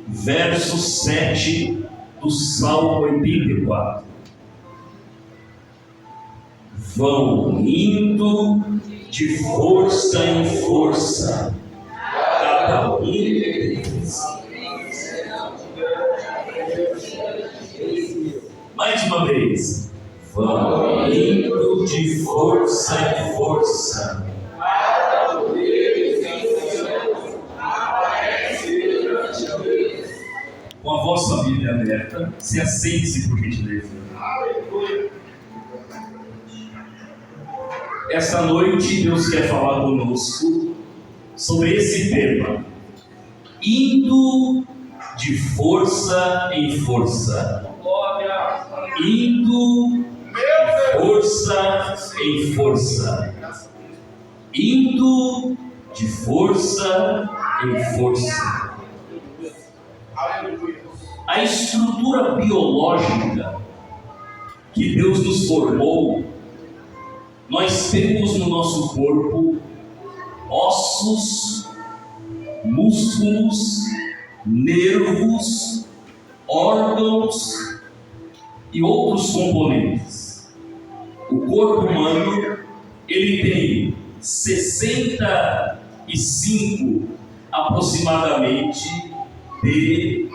verso 7 do Salmo 84. Vão indo de força em força, cada um deles. Mais uma vez. Vão indo de força em força. Com a vossa Bíblia aberta, se assente-se por gentileza. Esta noite Deus quer falar conosco sobre esse tema: indo de força em força. Indo de força em força. Indo de força em força. A estrutura biológica que Deus nos formou, nós temos no nosso corpo ossos, músculos, nervos, órgãos e outros componentes. O corpo humano, ele tem 65 aproximadamente de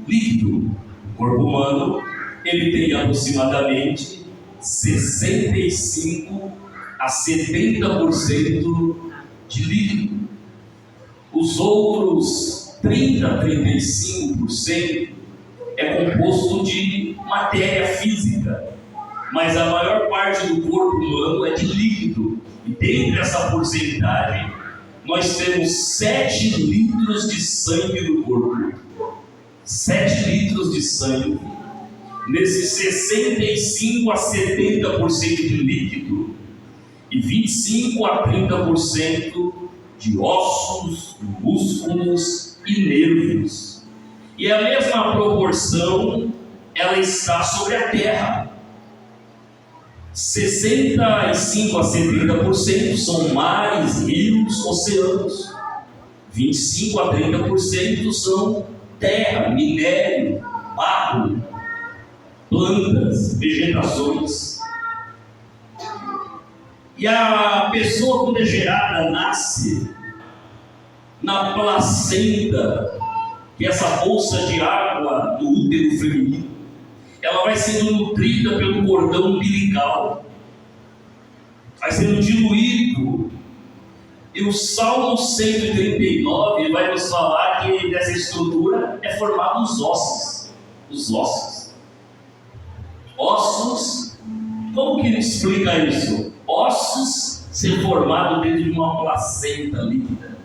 líquido. O corpo humano, ele tem aproximadamente 65 a 70% de líquido. Os outros 30 a 35% é composto de matéria física, mas a maior parte do corpo humano é de líquido. E dentro dessa porcentagem, nós temos 7 litros de sangue no corpo. 7 litros de sangue. Nesses 65 a 70% de líquido e 25 a 30% de ossos, músculos e nervos. E a mesma proporção, ela está sobre a Terra. 65 a 70% são mares, rios, oceanos. 25 a 30% são terra, minério, barro, plantas, vegetações. E a pessoa, quando é gerada, nasce na placenta, que é essa bolsa de água do útero feminino. Ela vai sendo nutrida pelo cordão umbilical, vai sendo diluído. E o Salmo 139 vai nos falar que dessa estrutura é formado os ossos. Os ossos. Ossos, como que ele explica isso? Ossos ser formado dentro de uma placenta líquida.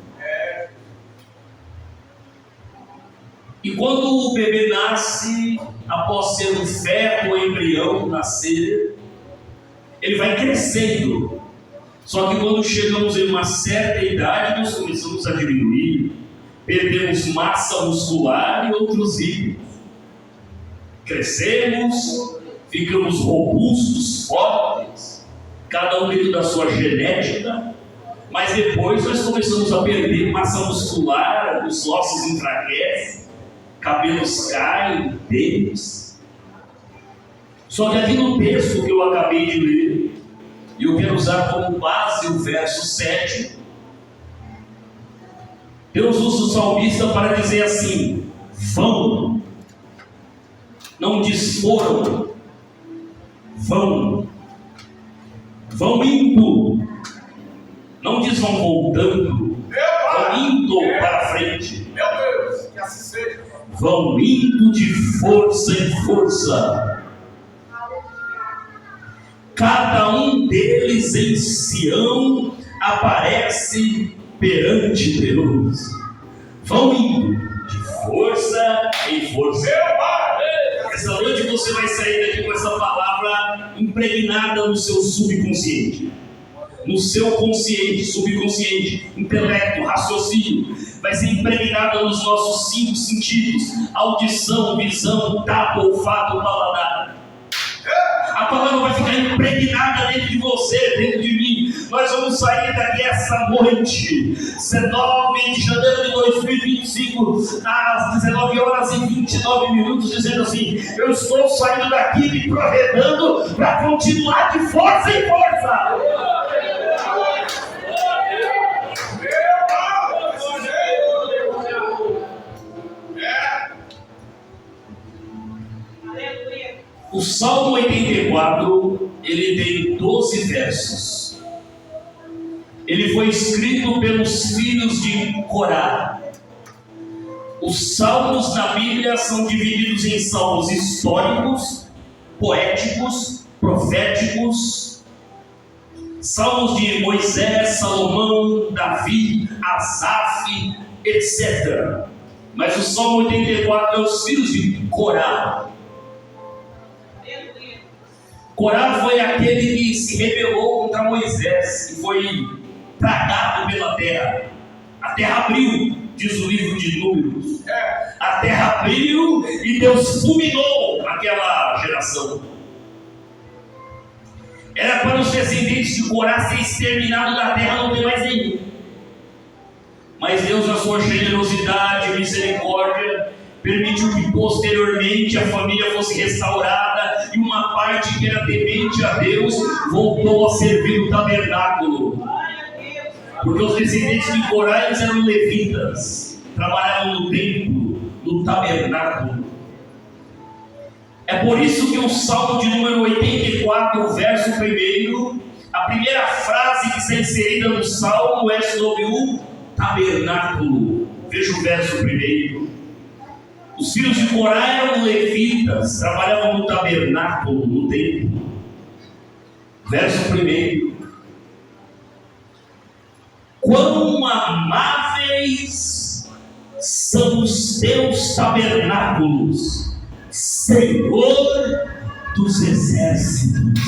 E quando o bebê nasce, após ser um feto ou embrião nascer, ele vai crescendo. Só que quando chegamos em uma certa idade, nós começamos a diminuir, perdemos massa muscular e outros itens. Crescemos, ficamos robustos, fortes, cada um dentro da sua genética, mas depois nós começamos a perder massa muscular, os ossos enfraquecem, cabelos caem, dentes. Só que aqui no texto que eu acabei de ler, e eu quero usar como base o verso 7, Deus usa o salmista para dizer assim: vão, não diz foram, vão indo, não diz vão voltando, vão indo para frente, Meu Deus, que assim seja. Vão indo de força em força. Cada um deles em Sião aparece perante Deus. Vão indo de força em força. Essa noite você vai sair daqui com essa palavra impregnada no seu subconsciente, no seu consciente, subconsciente, intelecto, raciocínio. Vai ser impregnada nos nossos 5 sentidos: audição, visão, tato, olfato, paladar. A palavra vai ficar impregnada dentro de você, dentro de mim, nós vamos sair daqui essa noite, 19 de janeiro de 2025, às 19 horas e 29 minutos, dizendo assim: eu estou saindo daqui me prorredando para continuar de força em força. O Salmo 84, ele tem 12 versos. Ele foi escrito pelos filhos de Corá. Os salmos na Bíblia são divididos em salmos históricos, poéticos, proféticos, salmos de Moisés, Salomão, Davi, Asaf, etc. Mas o Salmo 84 é os filhos de Corá. Corá foi aquele que se rebelou contra Moisés e foi tragado pela terra. A terra abriu, diz o livro de Números. A terra abriu e Deus fulminou aquela geração. Era para os descendentes de Corá ser exterminados da terra, não tem mais nenhum. Mas Deus, na sua generosidade e misericórdia, permitiu que posteriormente a família fosse restaurada e uma parte que era temente a Deus voltou a servir o tabernáculo. Porque os descendentes de Corá, eles eram levitas, trabalhavam no templo, no tabernáculo. É por isso que o Salmo de número 84, verso 1, a primeira frase que está inserida no Salmo é sobre o tabernáculo. Veja o verso 1. Os filhos de Corá eram levitas, trabalhavam no tabernáculo, no templo. Verso 1. Quão amáveis são os teus tabernáculos, Senhor dos exércitos.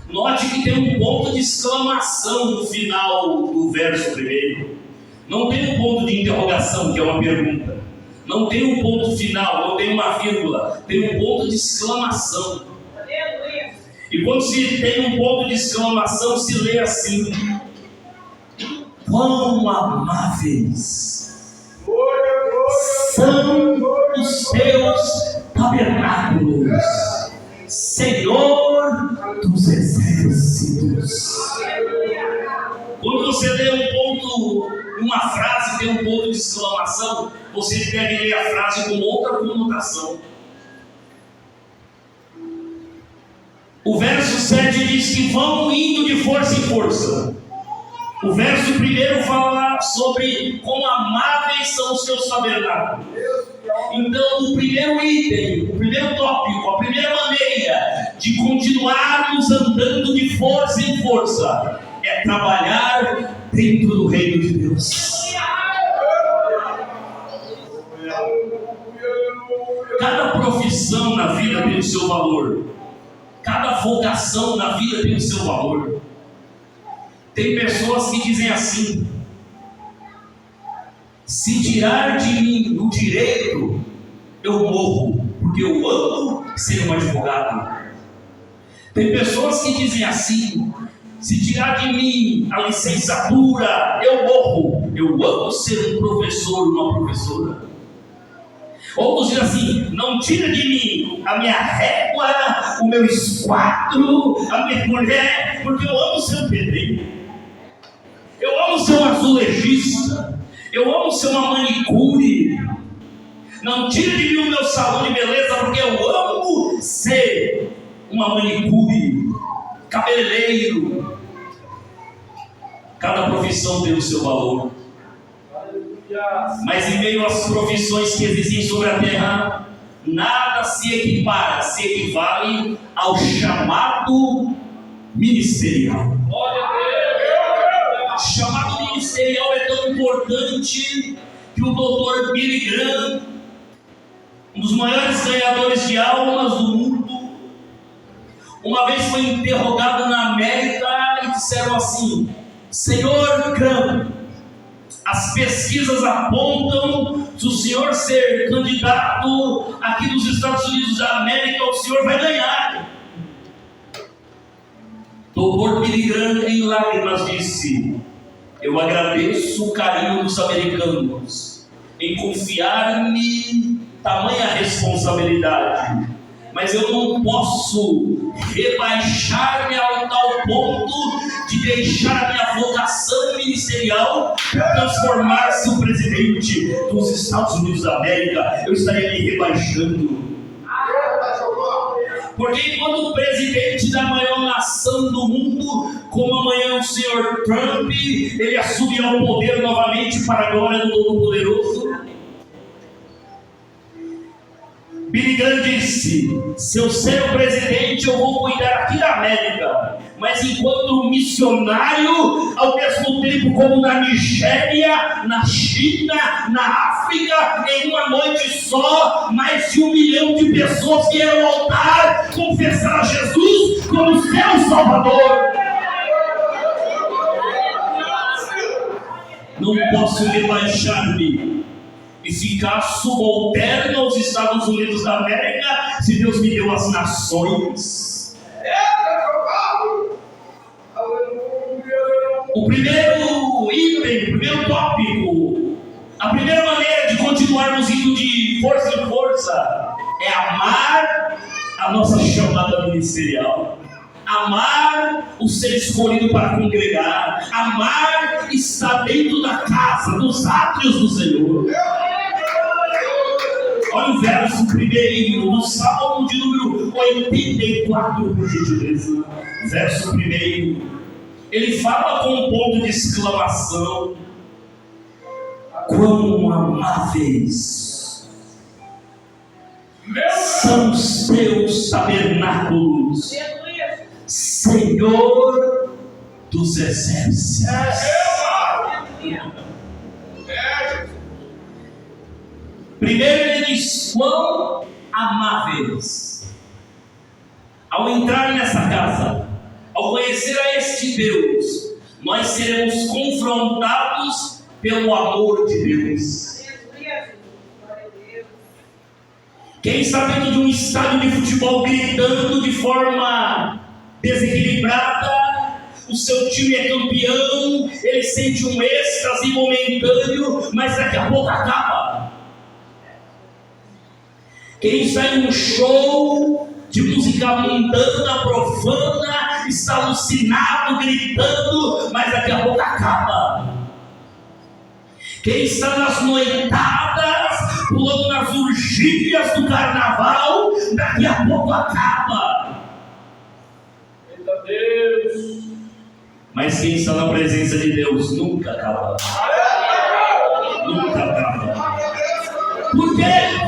Note que tem um ponto de exclamação no final do verso 1. Não tem um ponto de interrogação, que é uma pergunta. Não tem um ponto final, não tem uma vírgula. Tem um ponto de exclamação. E quando se tem um ponto de exclamação, se lê assim: quão amáveis são os teus tabernáculos, Senhor dos exércitos. Quando você lê um ponto, uma frase tem um ponto de exclamação, você deve ler a frase com outra conotação. O verso 7 diz que vão indo de força em força. O verso 1 fala sobre quão amáveis são os seus tabernáculos. Então, o primeiro item, o primeiro tópico, a primeira maneira de continuarmos andando de força em força é trabalhar dentro do reino de Deus. Cada profissão na vida tem o seu valor. Cada vocação na vida tem o seu valor. Tem pessoas que dizem assim: se tirar de mim o direito, eu morro, porque eu amo ser um advogado. Tem pessoas que dizem assim: se tirar de mim a licenciatura, eu morro, eu amo ser um professor, uma professora. Outros dizem assim: não tira de mim a minha régua, o meu esquadro, a minha mulher, porque eu amo ser um pedreiro, eu amo ser um azulejista, eu amo ser uma manicure. Não tira de mim o meu salão de beleza, porque eu amo ser uma manicure, cabeleireiro. Cada profissão tem o seu valor. Mas em meio às profissões que existem sobre a terra, nada se equipara, se equivale ao chamado ministerial. O chamado ministerial é tão importante que o Dr. Billy Graham, um dos maiores ganhadores de almas do mundo, uma vez foi interrogado na América e disseram assim: Senhor Graham, as pesquisas apontam, se o senhor ser candidato aqui nos Estados Unidos da América, o senhor vai ganhar. Dr. Billy Graham, em lágrimas, disse: eu agradeço o carinho dos americanos em confiar-me tamanha responsabilidade, mas eu não posso rebaixar-me ao tal ponto de deixar a minha vocação ministerial transformar-se o presidente dos Estados Unidos da América. Eu estaria me rebaixando. Porque enquanto o presidente da maior nação do mundo, como amanhã o senhor Trump, ele assumirá o poder novamente para a glória do Todo-Poderoso. Billy Graham disse: se eu ser o presidente, eu vou cuidar aqui da América, mas enquanto missionário, ao mesmo tempo como na Nigéria, na China, na África, em uma noite só, mais de 1 milhão de pessoas vieram ao altar confessar a Jesus como seu Salvador. Não posso rebaixar-me e ficar subalterno aos Estados Unidos da América, se Deus me deu as nações. O primeiro item, o primeiro tópico, a primeira maneira de continuarmos indo de força em força é amar a nossa chamada ministerial. Amar o ser escolhido para congregar, amar estar dentro da casa, dos átrios do Senhor. Olha o verso primeiro, no Salmo de número 84, por gentileza. Verso primeiro, ele fala com um ponto de exclamação: quão amáveis são os teus tabernáculos, Senhor dos exércitos. Primeiro ele diz: quão amáveis. Ao entrar nessa casa, ao conhecer a este Deus, nós seremos confrontados pelo amor de Deus. Quem está dentro de um estádio de futebol gritando de forma desequilibrada, o seu time é campeão, ele sente um êxtase momentâneo, mas daqui a pouco acaba. Quem está em um show de música mundana, profana, está alucinado, gritando, mas daqui a pouco acaba. Quem está nas noitadas, pulando nas urgílias do carnaval, daqui a pouco acaba. Eita Deus! Mas quem está na presença de Deus nunca acaba. Nunca acaba. Por quê?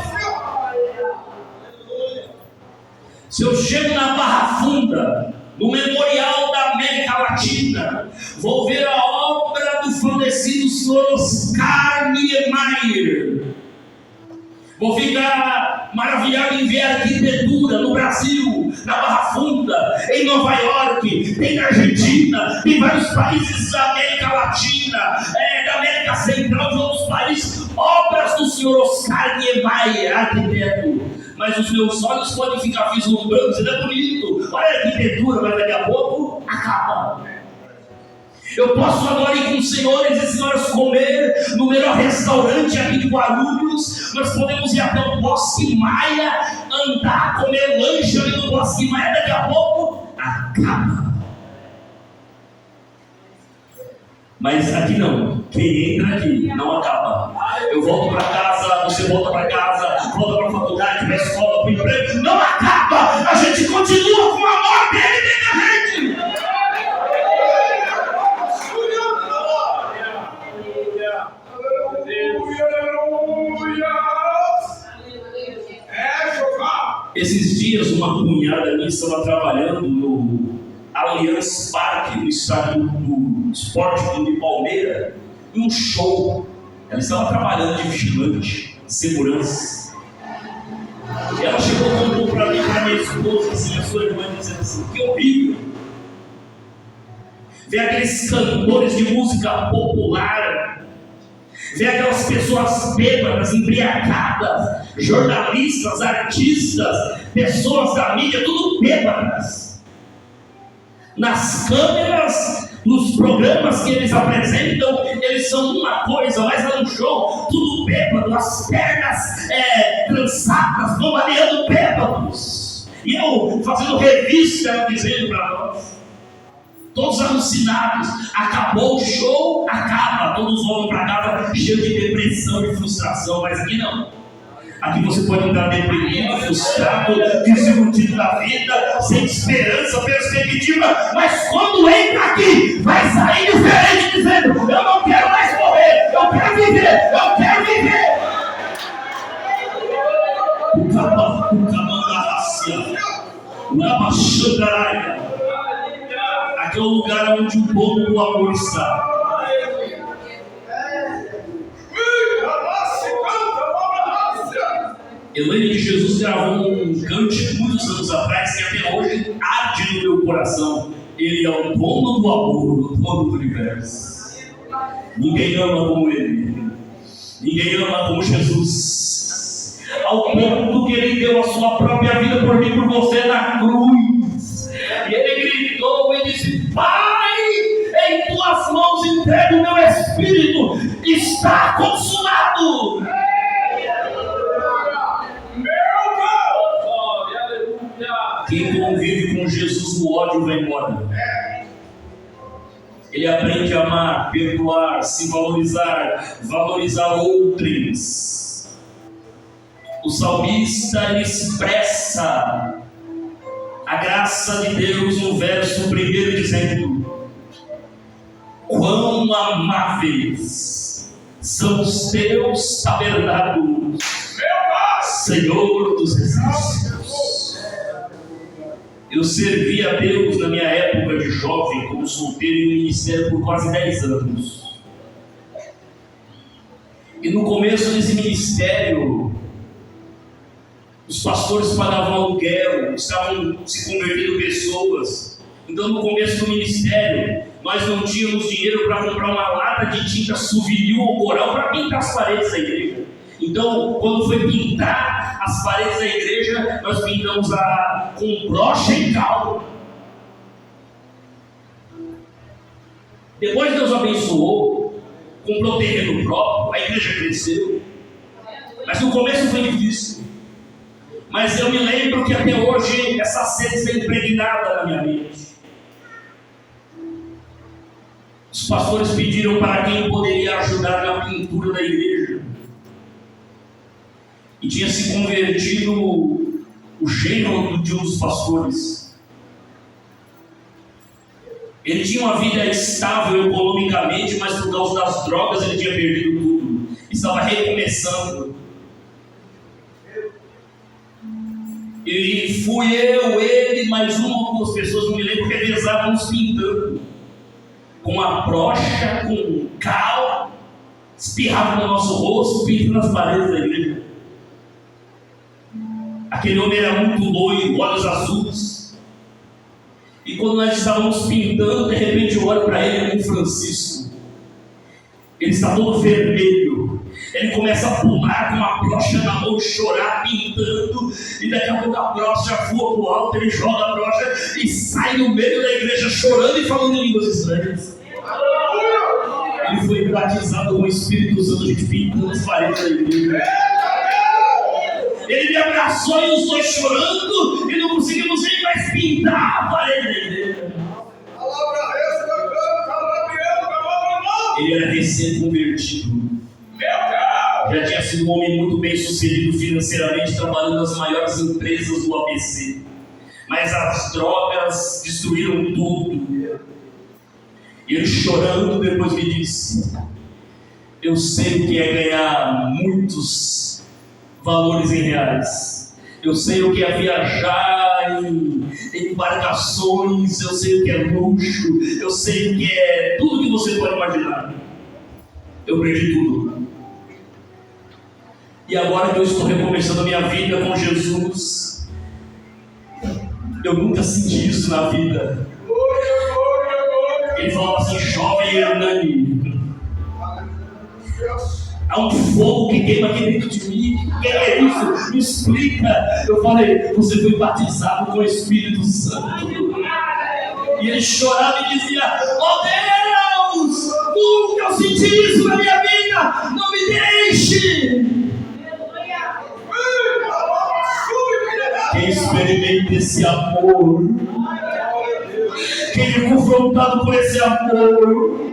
Se eu chego na Barra Funda, no Memorial da América Latina, vou ver a obra do falecido senhor Oscar Niemeyer. Vou ficar maravilhado em ver a arquitetura no Brasil, na Barra Funda, em Nova York, tem na Argentina, tem vários países da América Latina, da América Central, de outros países, obras do senhor Oscar Niemeyer, arquiteto. Mas os meus olhos podem ficar vislumbrando, dizendo: é bonito, olha a arquitetura, mas daqui a pouco acaba. Eu posso agora ir com os senhores e senhoras comer no melhor restaurante aqui de Guarulhos. Nós podemos ir até o Bosque Maia, andar, comer lanche ali no Bosque Maia, daqui a pouco acaba. Mas aqui não, quem entra aqui não acaba. Eu volto para casa, você volta para casa, volta para a faculdade, para a escola, para o emprego, não acaba. A gente continua com o amor dele dentro da gente. Esses dias uma cunhada minha estava trabalhando no Allianz Parque, no estádio do Esporte Clube Palmeiras, em um show. Ela estava trabalhando de vigilante, de segurança. E ela chegou e contou para mim, para minha esposa, assim, a sua irmã, dizendo assim: que horrível ver aqueles cantores de música popular, ver aquelas pessoas bêbadas, embriagadas, jornalistas, artistas, pessoas da mídia, tudo bêbadas. Nas câmeras, nos programas que eles apresentam, eles são uma coisa, mas lá no show, tudo bêbado, as pernas trançadas, variando bêbados. E eu fazendo revista, dizendo para nós, todos alucinados, acabou o show, acaba, todos voltam para casa cheios de depressão e frustração, mas aqui não. Aqui você pode entrar deprimido, frustrado, desiludido da vida, sem esperança, perspectiva, mas quando entra aqui, vai sair diferente, dizendo: eu não quero mais morrer, eu quero viver, eu quero viver. Aqui é o lugar onde o povo do amor está. Eu lembro que Jesus gravou um cântico muitos anos atrás que até hoje arde no meu coração. Ele é o dono do amor, o dono do universo. Ninguém ama como Ele. Ninguém ama como Jesus. Ao ponto que Ele deu a sua própria vida por mim, por você na cruz. E Ele gritou e disse: Pai, em Tuas mãos entrego o meu espírito. Está consumado. Quem convive com Jesus, o ódio vai embora. Ele aprende a amar, perdoar, se valorizar, valorizar outros. O salmista ele expressa a graça de Deus no verso 1, dizendo: quão amáveis são os teus tabernáculos, Senhor dos exércitos. Eu servi a Deus na minha época de jovem, como solteiro em ministério por quase 10 anos. E no começo desse ministério, os pastores pagavam aluguel, estavam se convertendo pessoas. Então no começo do ministério, nós não tínhamos dinheiro para comprar uma lata de tinta souvenir ou coral para pintar as paredes da igreja. Então, quando foi pintar as paredes da igreja, nós pintamos com brocha e cal. Depois Deus abençoou, comprou terreno próprio, a igreja cresceu. Mas no começo foi difícil. Mas eu me lembro que até hoje essa cena está impregnada na minha mente. Os pastores pediram para quem poderia ajudar na pintura da igreja. E tinha se convertido o genro de um dos pastores. Ele tinha uma vida estável economicamente, mas por causa das drogas ele tinha perdido tudo. Estava recomeçando. E fui eu, ele, mais uma ou duas pessoas, não me lembro, que revezávamos pintando. Com a brocha, com cal, espirrava no nosso rosto, pintando as paredes da igreja. Aquele homem era muito loiro, olhos azuis. E quando nós estávamos pintando, de repente eu olho para ele como Francisco. Ele está todo vermelho. Ele começa a pular com uma brocha na mão, chorar, pintando. E daqui a pouco a brocha voa para o alto, ele joga a brocha e sai no meio da igreja chorando e falando em línguas estranhas. Ele foi batizado com o Espírito Santo, a gente pintando as paredes da igreja. Ele me abraçou e os dois chorando, e não conseguimos nem mais pintar a parede da igreja. Ele era recém-convertido. Já tinha sido um homem muito bem sucedido financeiramente, trabalhando nas maiores empresas do ABC. Mas as drogas destruíram tudo. E ele chorando depois me disse: eu sei o que é ganhar muitos valores em reais. Eu sei o que é viajar em embarcações. Eu sei o que é luxo. Eu sei o que é tudo que você pode imaginar. Eu perdi tudo. E agora que eu estou recomeçando a minha vida com Jesus, eu nunca senti isso na vida. Ele falava assim: jovem Hernani, há um fogo que queima aqui dentro de mim. O que é isso? Me explica. Eu falei: você foi batizado com o Espírito Santo. E ele chorava e dizia: ó Deus, nunca eu senti isso na minha vida, não me deixe. Quem experimenta esse amor, quem é confrontado por esse amor,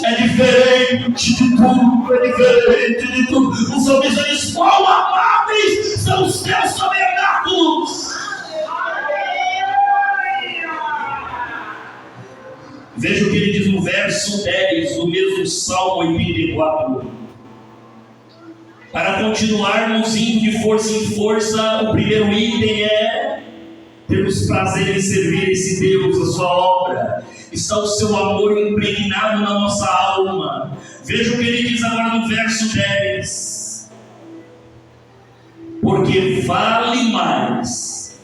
é diferente de tudo, é diferente de tudo. O salmista diz: quão amáveis são os teus tabernáculos. Veja o que ele diz no verso 10 do mesmo Salmo 84. Para continuarmos indo de força em força, o primeiro item é termos prazer em servir esse Deus, a sua obra. Está o seu amor impregnado na nossa alma. Veja o que ele diz agora no verso 10. Porque vale mais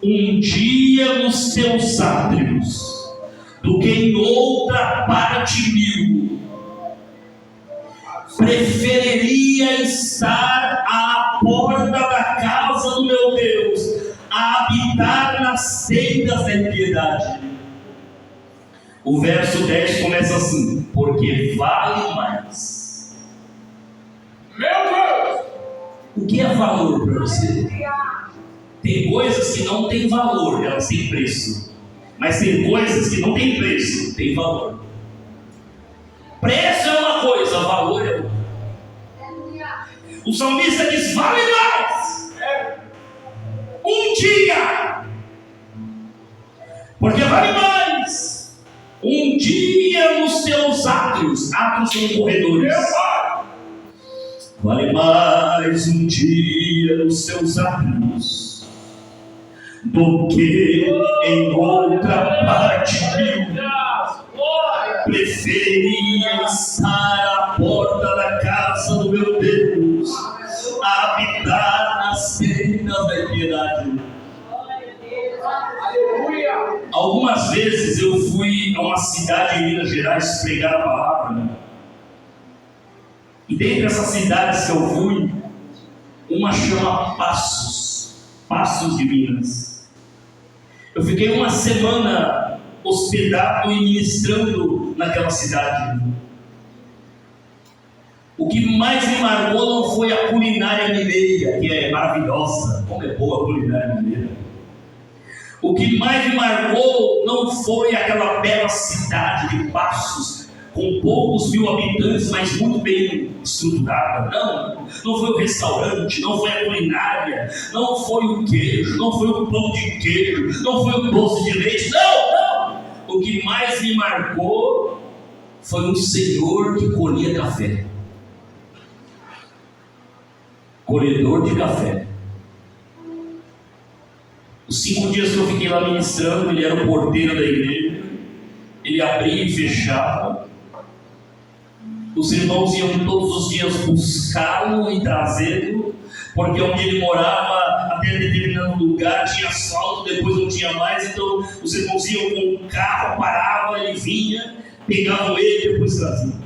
um dia nos teus átrios do que em outra parte mil. Preferiria estar à porta da casa do meu Deus, a habitar nas tendas da impiedade. O verso 10 começa assim: porque vale mais. Meu Deus! O que é valor para você? Tem coisas que não têm valor, elas têm preço. Mas tem coisas que não têm preço, têm valor. Preço é uma coisa, valor é outra. O salmista diz: vale mais um dia, porque vale mais um dia nos teus átrios. Átrios são corredores. Vale mais um dia nos teus átrios do que em outra parte mil. Preferiria estar à porta da casa do meu Deus, a habitar nas tendas da impiedade. Algumas vezes eu fui a uma cidade em Minas Gerais pregar a palavra, e dentre essas cidades que eu fui, uma chama Passos de Minas. Eu fiquei uma semana hospedado e ministrando naquela cidade. O que mais me marcou não foi a culinária mineira, que é maravilhosa, como é boa a culinária mineira. O que mais me marcou não foi aquela bela cidade de Passos, com poucos mil habitantes, mas muito bem estruturada. Não foi o restaurante, não foi a culinária, não foi o queijo, não foi o pão de queijo, não foi o doce de leite, não! O que mais me marcou foi um senhor que colhia café. Colhedor de café. Os 5 dias que eu fiquei lá ministrando, ele era o porteiro da igreja, ele abria e fechava. Os irmãos iam todos os dias buscá-lo e trazê-lo, porque onde ele morava, até determinado lugar, tinha asfalto, depois não tinha mais, então os irmãos iam com o carro, paravam, ele vinha, pegavam ele e depois traziam.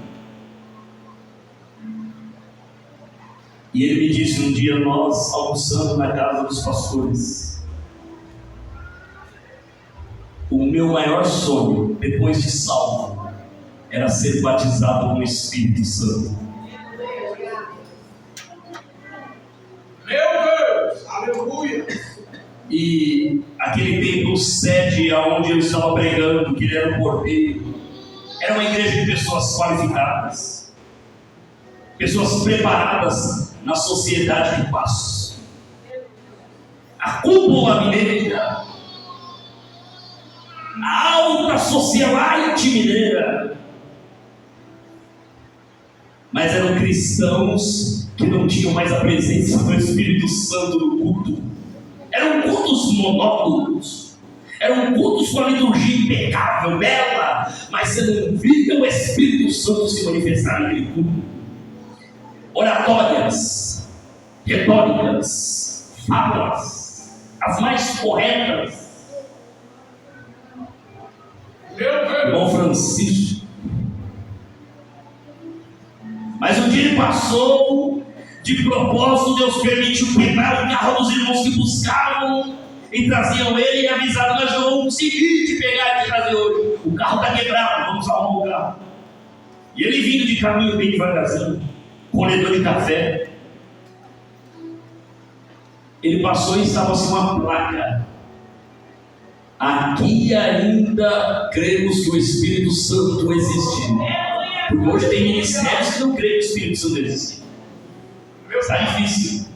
E ele me disse um dia, nós almoçando na casa dos pastores: o meu maior sonho, depois de salvo, era ser batizado com o Espírito Santo. Meu Deus! Aleluia! E aquele templo sede aonde eu estava pregando, que ele era o porteiro, era uma igreja de pessoas qualificadas, pessoas preparadas na sociedade de Passos. A cúpula mineira, a alta sociedade mineira, mas eram cristãos que não tinham mais a presença do Espírito Santo no culto. Eram cultos monótonos, eram cultos com a liturgia impecável, bela, mas você não via o Espírito Santo se manifestar naquele culto. Oratórias, retóricas, falas, as mais corretas. Irmão Francisco. Mas um dia ele passou, de propósito Deus permitiu pegar o carro dos irmãos que buscavam, e traziam ele e avisaram: nós não vamos conseguir te pegar e te trazer hoje. O carro está quebrado, vamos arrumar o carro. E ele vindo de caminho bem devagarzinho, colhedor de café. Ele passou e estava assim uma placa: aqui ainda cremos que o Espírito Santo existe. Porque hoje tem ministérios que não creem que o Espírito Santo existe. Está difícil.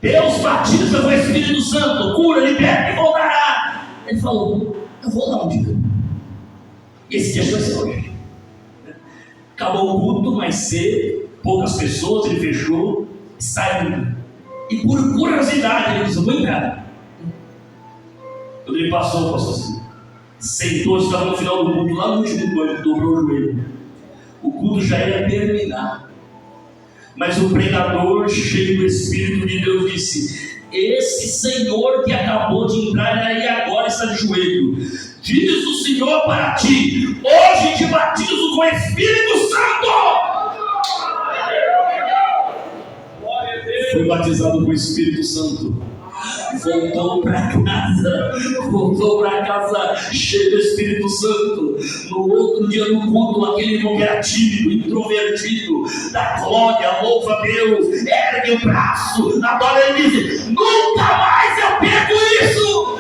Deus batiza com o Espírito Santo, cura, liberta e voltará. Ele falou: eu vou dar um dia. E esse dia vai ser hoje. Acabou o culto mais cedo, poucas pessoas, ele fechou, saiu. E por curiosidade ele disse: eu vou entrar. Quando ele passou, pastor assim, sentou, estava no final do culto, lá no último banco, dobrou o joelho. O culto já ia terminar. Mas o pregador, cheio do Espírito de Deus, disse: esse Senhor que acabou de entrar e agora está de joelho, diz o Senhor para ti: hoje te batizo com o Espírito Santo. Foi batizado com o Espírito Santo. Voltou para casa cheio do Espírito Santo. No outro dia no culto, aquele irmão que era tímido, introvertido, dá glória, louva a Deus, ergue o braço, adora ele, diz: nunca mais eu perco isso.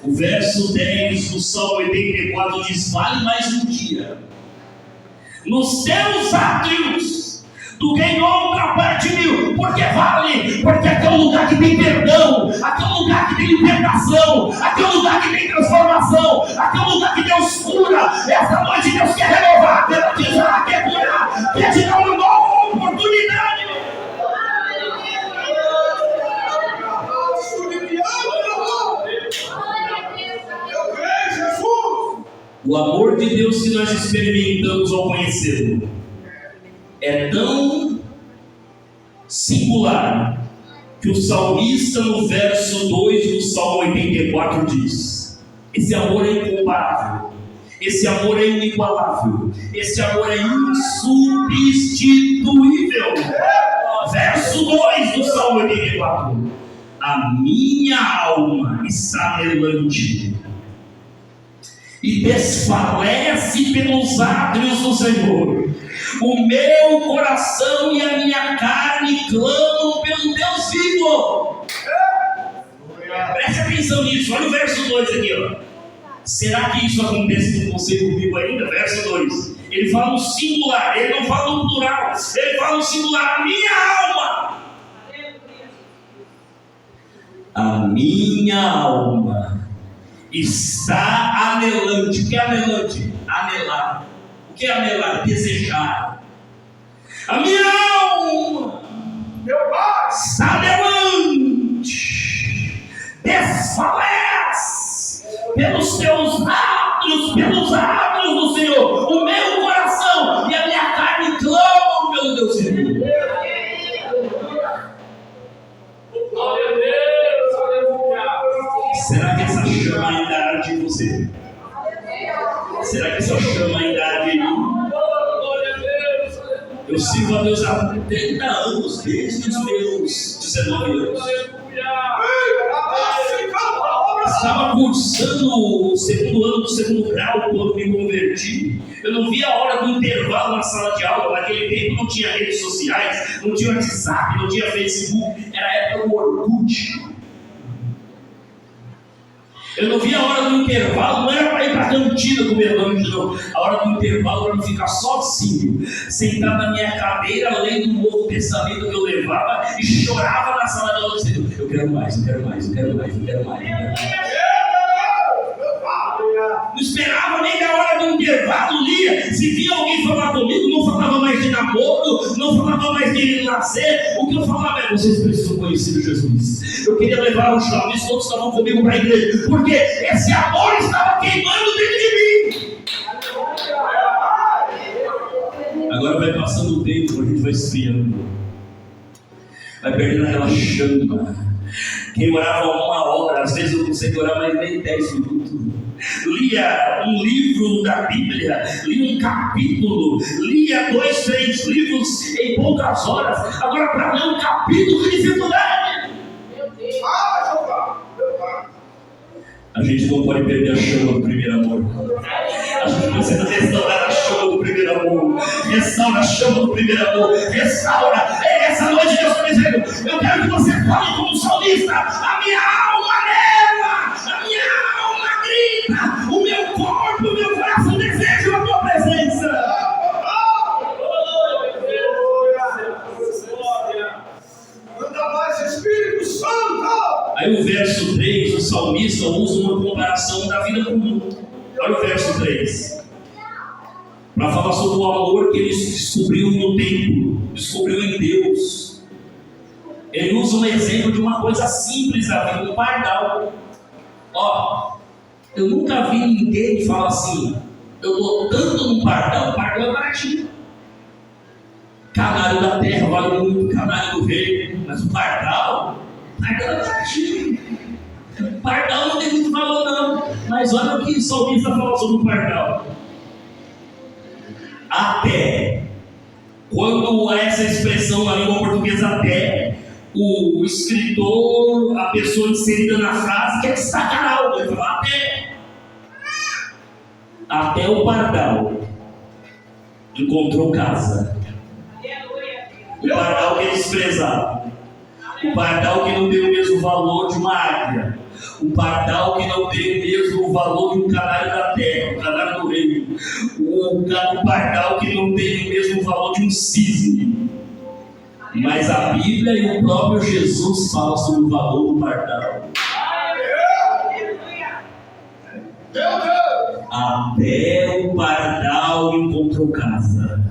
O verso 10 do Salmo 84 diz: vale mais um dia nos teus átrios do que em outra parte mil. Porque vale, porque aqui é um lugar que tem perdão, aqui é um lugar que tem libertação, aqui é um lugar que tem transformação, aqui é um lugar que Deus cura. Esta noite Deus quer renovar, quer batizar, quer curar, quer te dar uma nova oportunidade. O amor de Deus que nós experimentamos ao conhecê-lo é tão singular que o salmista, no verso 2 do Salmo 84, diz: esse amor é incomparável, esse amor é inigualável, esse amor é insubstituível. Verso 2 do Salmo 84: a minha alma está anelante e desfalece pelos átrios do Senhor. O meu coração e a minha carne clamam pelo Deus vivo. Preste atenção nisso, olha o verso 2 aqui, ó. Será que isso acontece com você e comigo ainda? Verso 2. Ele fala no singular, ele não fala no plural, ele fala no singular: a minha alma. A minha alma está anelante. O que é anelante? Anelar. O que é anelar? Desejar. A minha alma, meu Pai, está anelante, desfalece pelos teus atos, pelos atos do Senhor. O meu coração e a minha carne clamam pelo Deus vivo. Glória a Deus, aleluia. Será que essa chama ainda arde em você? Será que essa chama ainda arde em mim? Eu sirvo a Deus há 30 anos, desde os meus 19 anos. Estava cursando o segundo ano do segundo grau quando me converti. Eu não via a hora do intervalo na sala de aula. Naquele tempo não tinha redes sociais, não tinha WhatsApp, não tinha Facebook. Era a época do Orkut. Eu não via a hora do intervalo, não era para ir para a cantina comer lanche, não. A hora do intervalo era para ficar sozinho, sentado na minha cadeira, lendo o Novo Testamento que eu levava e chorava na sala de aula, dizendo: eu quero mais, eu quero mais, eu quero mais, eu quero mais, eu quero mais. Não esperava nem da hora do intervalo, lia. Se via alguém falar comigo, não falava mais de namoro, não falava mais de lazer. O que eu falava é: vocês precisam conhecer Jesus. Eu queria levar os jovens, todos estavam comigo para a igreja, porque esse amor estava queimando dentro de mim. Agora vai passando o tempo, a gente vai esfriando, vai perdendo aquela chama. Quem orava 1 hora, às vezes eu não consigo orar mais nem 10 minutos. lia um livro da Bíblia, lia um capítulo, lia 2, 3 livros em poucas horas. Agora, para ler um capítulo de dificuldade, a gente não pode perder a chama do primeiro amor. A gente precisa restaurar a chama do primeiro amor. Restaura a chama do primeiro amor. Restaura. Essa noite Deus está dizendo: eu quero que você fale como salmista. A minha alma leva, a minha alma grita, o meu corpo, o meu coração desejam a tua presença. Manda mais Espírito Santo. Aí o verso 3, o salmista usa uma comparação da vida comum. Olha o verso 3. Para falar sobre o amor que ele descobriu no templo, descobriu em Deus. Ele usa um exemplo de uma coisa simples da vida, um pardal. Ó, eu nunca vi ninguém que fala assim: eu dou tanto no pardal. O pardal é baratinho. Canário da terra vale muito, canário do rei. Mas o pardal é baratinho. Pardal não tem muito valor não. Mas olha o que o salmista fala sobre o pardal. Até, quando essa expressão na língua portuguesa até, o escritor, a pessoa inserida na frase, quer destacar algo. Ele fala até o pardal encontrou casa. O pardal que é desprezado, o pardal que não tem o mesmo valor de uma águia, o pardal que não tem o mesmo valor de um canário da terra, um canário do reino, o pardal que não tem o mesmo valor de um cisne. Mas a Bíblia e o próprio Jesus falam sobre o valor do pardal. Até o pardal encontrou casa.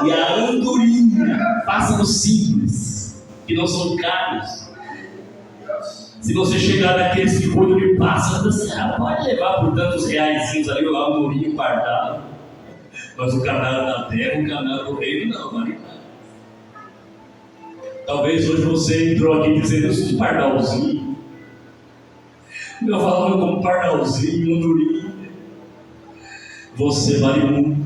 E a andorinha, pássaros simples, que não são caros. Se você chegar naqueles que cuidam de pássaros, você pode levar por tantos reaisinhos ali, o andorinha e o pardal. Mas o canário da terra, o canário do reino, não, vale nada. Talvez hoje você entrou aqui dizendo: eu sou de pardalzinho. Meu valor é como pardalzinho, andorinha. Você vale muito.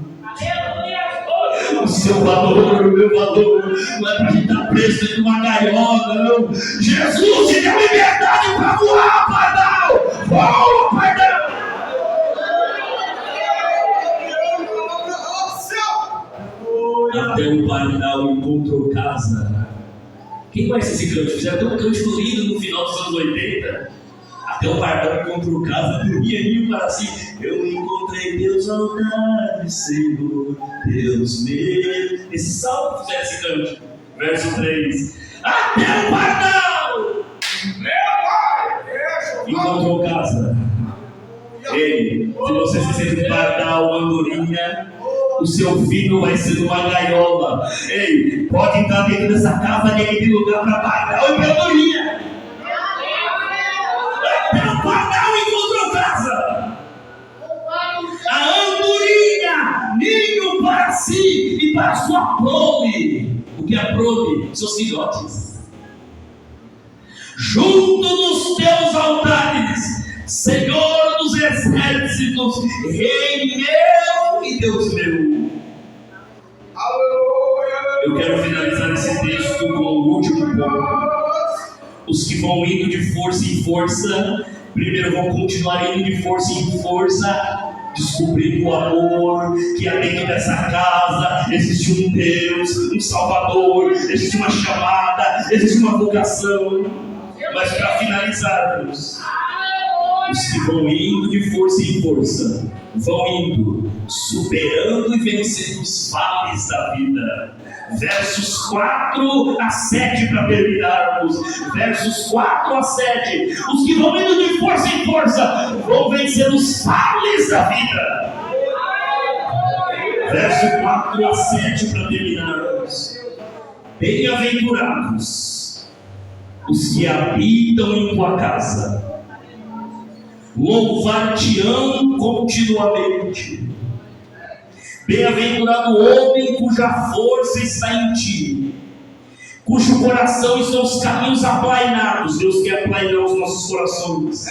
O seu valor, o meu valor, não é para a gente estar preso dentro de uma gaiola, não. Jesus te deu liberdade para voar, pardal! Voa, pardal! Até o pardal encontrou casa. Quem conhece esse cântico? Fizeram até um cântico lindo no final dos anos 80. Até o pardal encontrou casa, dormia para si. Eu encontrei Deus ao altar, Senhor, Deus meu. Esse salmo fizeram esse cântico. Verso 3. Até o pardal, meu pai, encontrou casa. Ei, se você se sente pardal, andorinha, o seu filho vai ser uma gaiola. Ei, pode estar dentro dessa casa, ninguém tem lugar para pardal e para andorinha. O pardal encontrou casa. A andorinha, ninho para si e para sua prole. O que é prole? Seus filhotes. Junto nos teus altares, Senhor dos exércitos, Rei meu e Deus meu. Eu quero finalizar esse texto com o último ponto. Os que vão indo de força em força, primeiro vão continuar indo de força em força, descobrindo o amor que há dentro dessa casa. Existe um Deus, um Salvador, existe uma chamada, existe uma vocação. Mas para finalizarmos, os que vão indo de força em força, vão indo, superando e vencendo os vales da vida. Versos 4 a 7 para terminarmos. Versos 4 a 7. Os que vão indo de força em força vão vencer os vales da vida. Verso 4 a 7 para terminarmos. Bem-aventurados os que habitam em tua casa, louvar-te-ão continuamente. Bem-aventurado o homem cuja força está em ti, cujo coração estão os caminhos aplainados. Deus quer aplainar os nossos corações.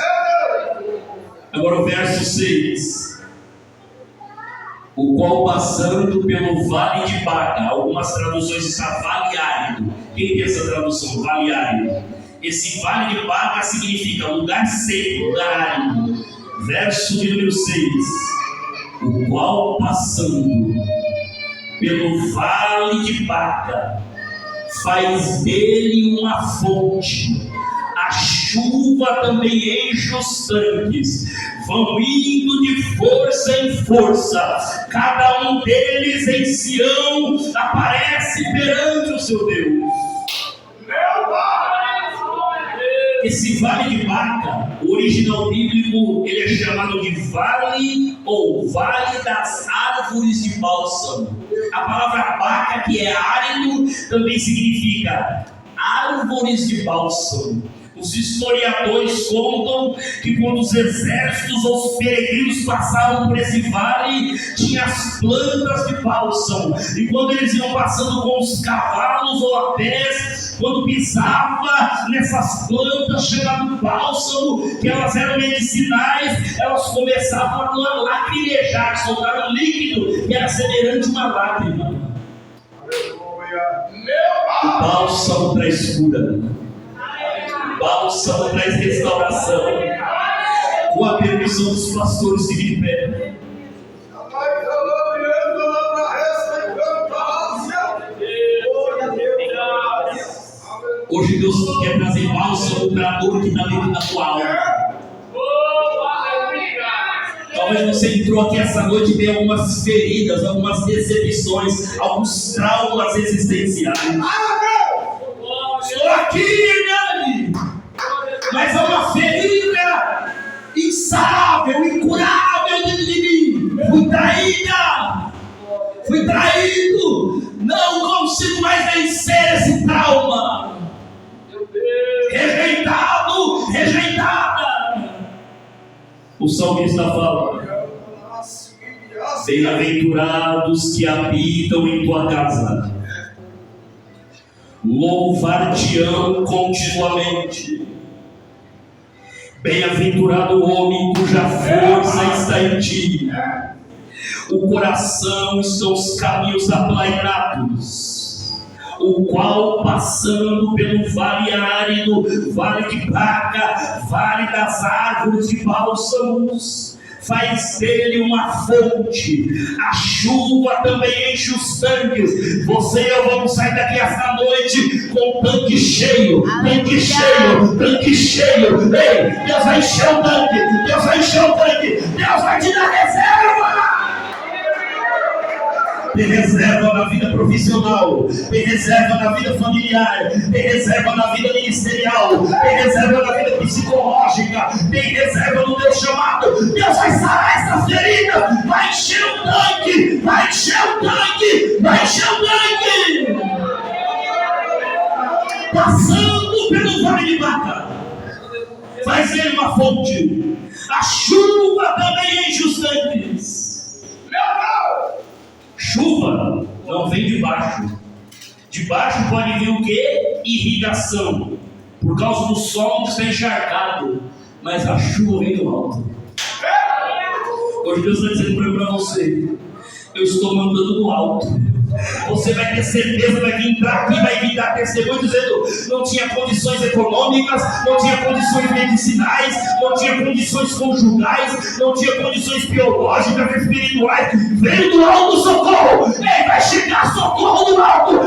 Agora o verso 6. O qual passando pelo vale de Baca, algumas traduções está vale árido. Quem tem essa tradução? Vale árido. Esse vale de Baca significa lugar seco, lugar árido. Verso de número 6. O qual passando pelo vale de Baca, faz dele uma fonte. A chuva também enche os tanques, vão indo de força em força, cada um deles em Sião aparece perante o seu Deus. Meu Pai! Esse vale de Baca, o original bíblico, ele é chamado de vale ou vale das árvores de bálsamo. A palavra Baca, que é árido, também significa árvores de bálsamo. Os historiadores contam que quando os exércitos ou os peregrinos passavam por esse vale, tinha as plantas de bálsamo. E quando eles iam passando com os cavalos ou a pés, quando pisava nessas plantas chamadas bálsamo, que elas eram medicinais, elas começavam a lacrimejar, soltar um líquido que era semelhante a uma lágrima. O bálsamo traz cura. Bálsamo traz restauração. Com a permissão dos pastores, se de pé. Hoje Deus quer trazer bálsamo para a dor que está dentro da tua alma. Talvez você entrou aqui essa noite e tem algumas feridas, algumas decepções, alguns traumas existenciais. Estou aqui, Nani, mas é uma ferida insarável, incurável dentro de mim. Fui traído, não consigo mais vencer esse trauma. Rejeitada. O salmista fala: bem-aventurados que habitam em tua casa, louvar-te-ão continuamente. Bem-aventurado o homem cuja força está em ti, o coração estão os caminhos aplainados, o qual passando pelo vale árido, vale de Baca, vale das árvores de bálsamos, faz dele uma fonte. A chuva também enche os tanques. Você e eu vamos sair daqui esta noite com o tanque cheio. Tanque cheio. Ei, Deus vai encher o tanque. Deus vai te dar reserva. Tem reserva na vida profissional, tem reserva na vida familiar, tem reserva na vida ministerial, tem reserva na vida psicológica, tem reserva no teu chamado. Deus vai sarar essa ferida, vai encher o tanque. Passando pelo vale de Baca, faz ele uma fonte. A chuva também enche os tanques. Chuva não vem de baixo. De baixo pode vir o quê? Irrigação. Por causa do solo que está encharcado. Mas a chuva vem do alto. Hoje Deus está dizendo para você: eu estou mandando do alto. Você vai ter certeza, vai vir aqui, vai vir dar testemunho dizendo: não tinha condições econômicas, não tinha condições medicinais, não tinha condições conjugais, não tinha condições biológicas, espirituais. Veio do alto o socorro. Ei, vai chegar socorro do alto.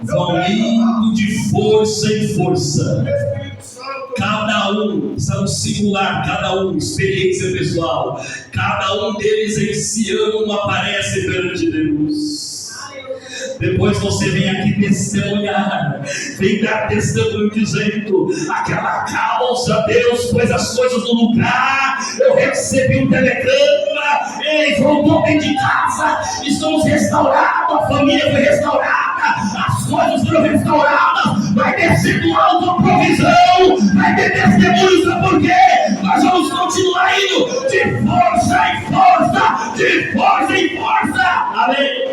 Vão indo de força em força. Cada um, está no singular, cada um, experiência pessoal. Cada um deles em Sião aparece perante Deus. Depois você vem aqui testemunhar, vem dar testemunho dizendo: aquela causa, Deus pôs as coisas no lugar, eu recebi um telegrama, ele voltou dentro de casa, estamos restaurados, a família foi restaurada, as coisas foram restauradas, vai descer do alto a provisão, vai ter testemunho, sabe por quê? Nós vamos continuar indo de força em força, amém.